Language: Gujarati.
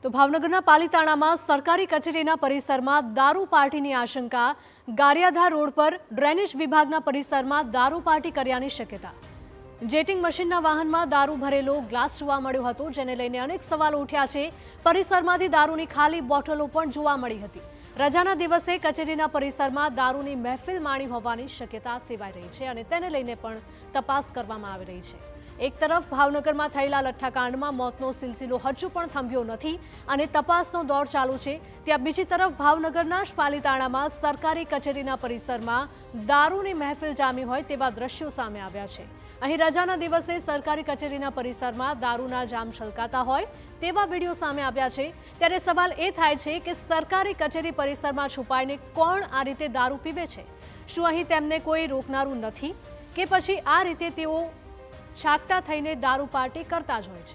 તો ભાવનગરના પાલીતાણામાં સરકારી કચેરીના પરિસરમાં દારૂ પાર્ટીની આશંકા। ગારિયાધાર રોડ પર ડ્રેનેજ વિભાગના પરિસરમાં દારૂ પાર્ટી કર્યાની શક્યતા। જેટિંગ મશીનના વાહનમાં દારૂ ભરેલો ગ્લાસ જોવા મળ્યો હતો, જેને લઈને અનેક સવાલો ઉઠ્યા છે। પરિસરમાંથી દારૂની ખાલી બોટલો પણ જોવા મળી હતી। રજાના દિવસે કચેરીના પરિસરમાં દારૂની મહેફિલ માણી હોવાની શક્યતા સેવાઈ રહી છે અને તેને લઈને પણ તપાસ કરવામાં આવી રહી છે। એક તરફ ભાવનગરમાં થયેલા લઠ્ઠાકાંડમાં મોતનો સિલસિલો હજુ પણ થંભ્યો નથી અને તપાસનો દોર ચાલુ છે, ત્યાં બીજી તરફ ભાવનગરના જ પાલીતાણામાં સરકારી કચેરીના પરિસરમાં દારૂની મહેફિલ જામી હોય તેવા દ્રશ્યો સામે આવ્યા છે। અહીં રજાના દિવસે સરકારી કચેરીના પરિસરમાં દારૂના જામ છલકાતા હોય તેવા વિડીયો સામે આવ્યા છે। ત્યારે સવાલ એ થાય છે કે સરકારી કચેરી પરિસરમાં છુપાઈને કોણ આ રીતે દારૂ પીવે છે? શું અહીં તેમને કોઈ રોકનારું નથી કે પછી આ રીતે તેઓ છાકટા થઈને દારૂ પાર્ટી કરતા જ હોય છે?